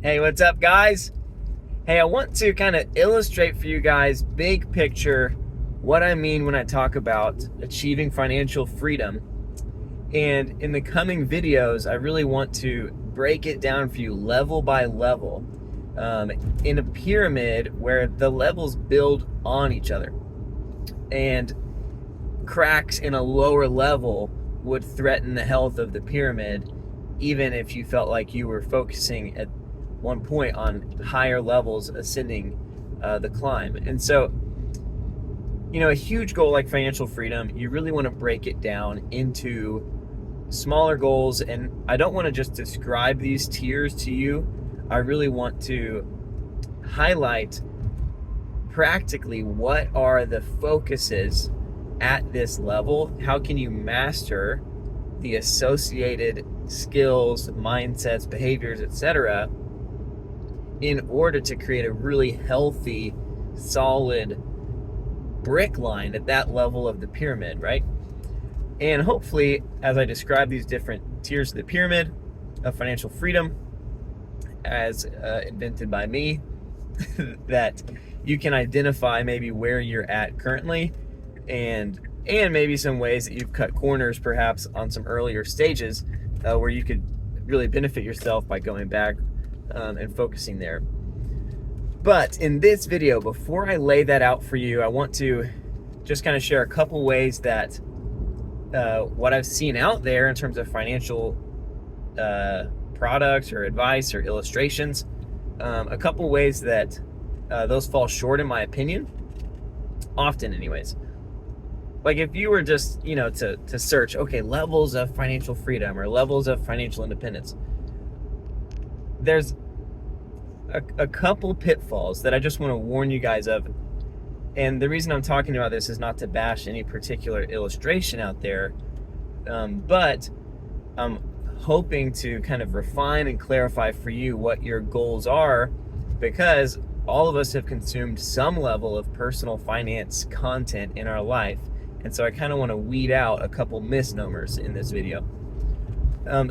Hey, what's up, guys? Hey, I want to kind of illustrate for you guys, big picture, what I mean when I talk about achieving financial freedom. And in the coming videos, I really want to break it down for you level by level, in a pyramid where the levels build on each other. And cracks in a lower level would threaten the health of the pyramid, even if you felt like you were focusing at one point on higher levels ascending the climb. And so, a huge goal like financial freedom, you really want to break it down into smaller goals. And I don't want to just describe these tiers to you. I really want to highlight practically what are the focuses at this level. How can you master the associated skills, mindsets, behaviors, etc., in order to create a really healthy, solid brick line at that level of the pyramid, right? And hopefully, as I describe these different tiers of the pyramid of financial freedom, as invented by me, that you can identify maybe where you're at currently, and maybe some ways that you've cut corners perhaps on some earlier stages where you could really benefit yourself by going back and focusing there. But in this video, before I lay that out for you, I want to just kind of share a couple ways that what I've seen out there in terms of financial products or advice or illustrations, a couple ways that those fall short in my opinion, often anyways. Like if you were just, to search, okay, levels of financial freedom or levels of financial independence, there's a couple pitfalls that I just want to warn you guys of. And the reason I'm talking about this is not to bash any particular illustration out there, but I'm hoping to kind of refine and clarify for you what your goals are, because all of us have consumed some level of personal finance content in our life. And so I kind of want to weed out a couple misnomers in this video.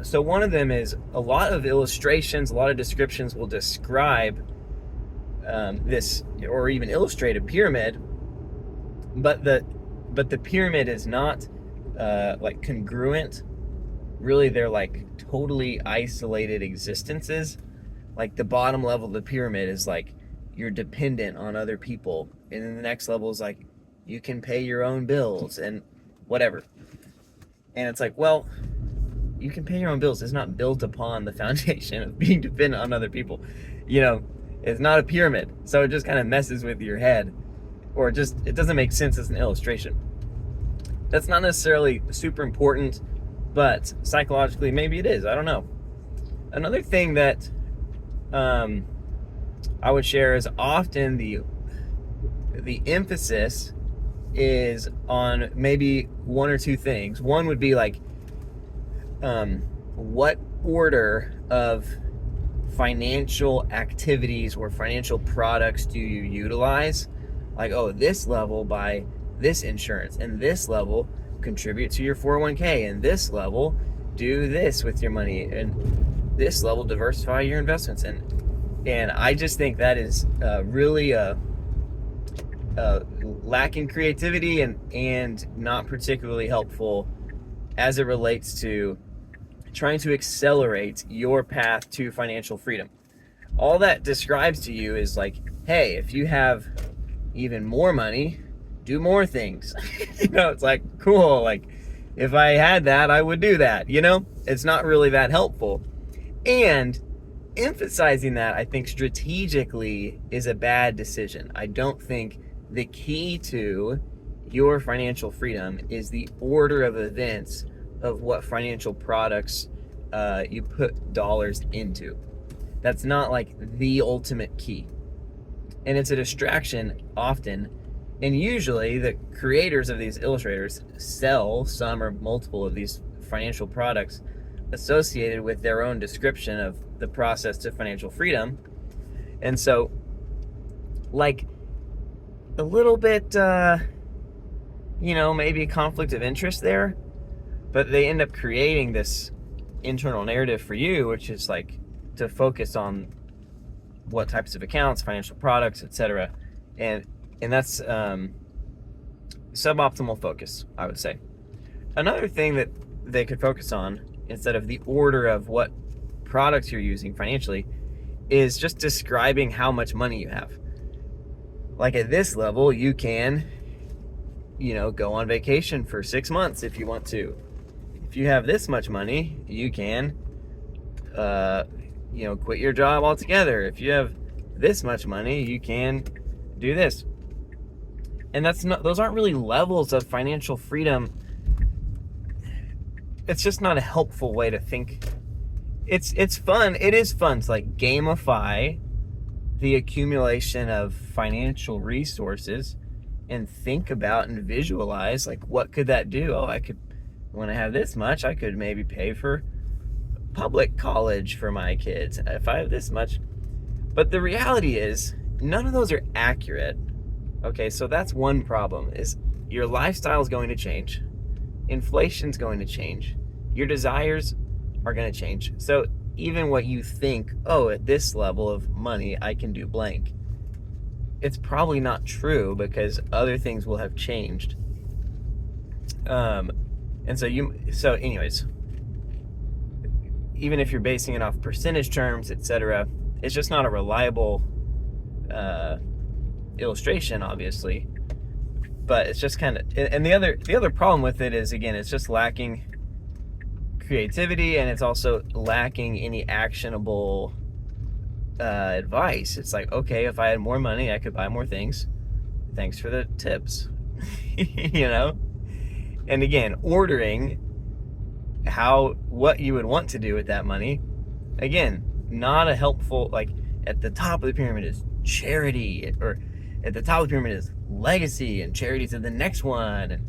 So one of them is a lot of illustrations, a lot of descriptions will describe this or even illustrate a pyramid, but the pyramid is not like congruent. Really, they're like totally isolated existences. Like the bottom level of the pyramid is like you're dependent on other people, and then the next level is like you can pay your own bills and whatever. And it's like, well, you can pay your own bills. It's not built upon the foundation of being dependent on other people. It's not a pyramid. So it just kind of messes with your head, or just, it doesn't make sense as an illustration. That's not necessarily super important, but psychologically, maybe it is. I don't know. Another thing that I would share is often the emphasis is on maybe one or two things. One would be like, what order of financial activities or financial products do you utilize? Like, oh, this level buy this insurance, and this level contribute to your 401k, and this level do this with your money, and this level diversify your investments. And I just think that is really lacking creativity and not particularly helpful as it relates to trying to accelerate your path to financial freedom. All that describes to you is like, hey, if you have even more money, do more things. It's like, cool, like if I had that, I would do that. It's not really that helpful. And emphasizing that, I think strategically is a bad decision. I don't think the key to your financial freedom is the order of events of what financial products you put dollars into. That's not like the ultimate key. And it's a distraction often. And usually the creators of these illustrators sell some or multiple of these financial products associated with their own description of the process to financial freedom. And so, like, a little bit, maybe a conflict of interest there, but they end up creating this internal narrative for you, which is like to focus on what types of accounts, financial products, etc. And that's suboptimal focus, I would say. Another thing that they could focus on, instead of the order of what products you're using financially, is just describing how much money you have. Like at this level, you can, go on vacation for 6 months if you want to. If you have this much money, you can, quit your job altogether. If you have this much money, you can do this. And those aren't really levels of financial freedom. It's just not a helpful way to think. It's fun. It is fun to like gamify the accumulation of financial resources and think about and visualize, like, what could that do? When I have this much, I could maybe pay for public college for my kids if I have this much. But the reality is, none of those are accurate. Okay, so that's one problem, is your lifestyle is going to change. Inflation's going to change. Your desires are going to change. So even what you think, at this level of money, I can do blank, it's probably not true, because other things will have changed. So anyways, even if you're basing it off percentage terms, etc., it's just not a reliable illustration, obviously. But it's just kind of, and the other problem with it is, again, it's just lacking creativity, and it's also lacking any actionable advice. It's like, okay, if I had more money, I could buy more things. Thanks for the tips. And again, ordering what you would want to do with that money, again, not a helpful, like, at the top of the pyramid is charity, or at the top of the pyramid is legacy, and charity to the next one. And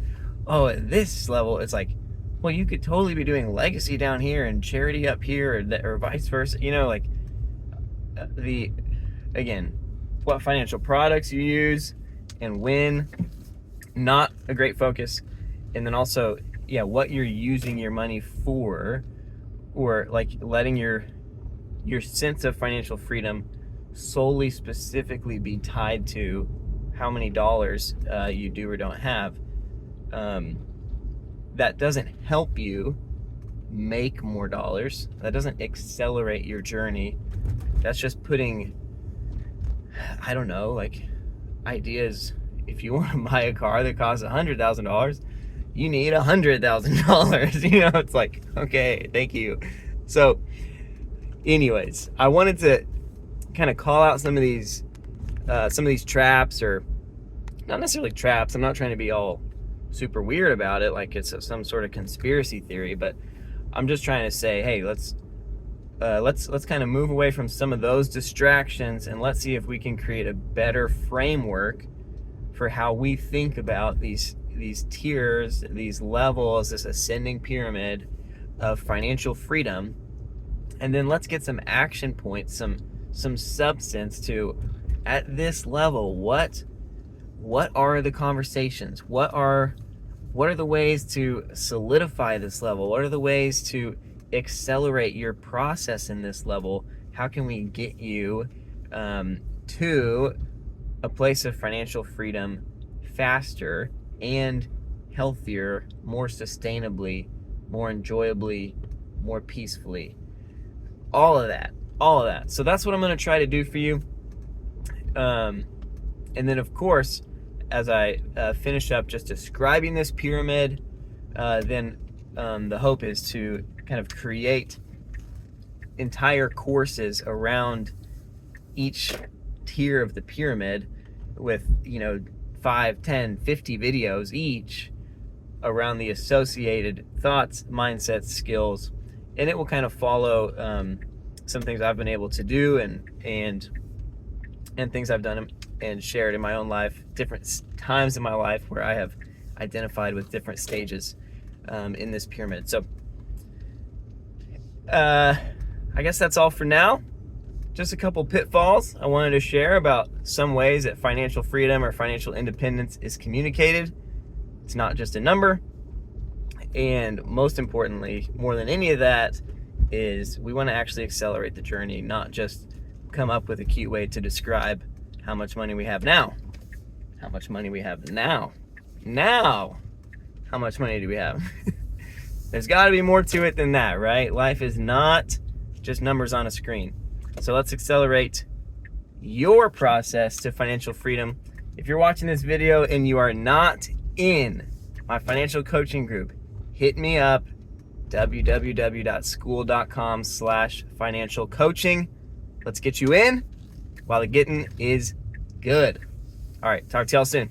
at this level, it's like, well, you could totally be doing legacy down here and charity up here, or vice versa. Again, what financial products you use and when, not a great focus. And then also, what you're using your money for, or like letting your sense of financial freedom solely specifically be tied to how many dollars you do or don't have. That doesn't help you make more dollars. That doesn't accelerate your journey. That's just putting, I don't know, like, ideas. If you want to buy a car that costs $100,000, you need $100,000. It's like, okay, thank you. So anyways, I wanted to kind of call out some of these traps, or not necessarily traps. I'm not trying to be all super weird about it, like it's some sort of conspiracy theory, but I'm just trying to say, hey, let's kind of move away from some of those distractions, and let's see if we can create a better framework for how we think about these tiers, these levels, this ascending pyramid of financial freedom. And then let's get some action points, some substance to, at this level, what are the conversations? What are the ways to solidify this level? What are the ways to accelerate your process in this level? How can we get you to a place of financial freedom faster and healthier, more sustainably, more enjoyably, more peacefully? All of that. So that's what I'm going to try to do for you. And then, of course, as I finish up just describing this pyramid, then the hope is to kind of create entire courses around each tier of the pyramid with 5, 10, 50 videos each around the associated thoughts, mindsets, skills, and it will kind of follow some things I've been able to do and things I've done and shared in my own life, different times in my life where I have identified with different stages in this pyramid. So I guess that's all for now. Just a couple pitfalls I wanted to share about some ways that financial freedom or financial independence is communicated. It's not just a number. And most importantly, more than any of that, is we want to actually accelerate the journey, not just come up with a cute way to describe how much money we have now. How much money we have now. Now, how much money do we have? There's got to be more to it than that, right? Life is not just numbers on a screen. So let's accelerate your process to financial freedom. If you're watching this video and you are not in my financial coaching group, hit me up, www.school.com/financial coaching. Let's get you in while the getting is good. All right, talk to y'all soon.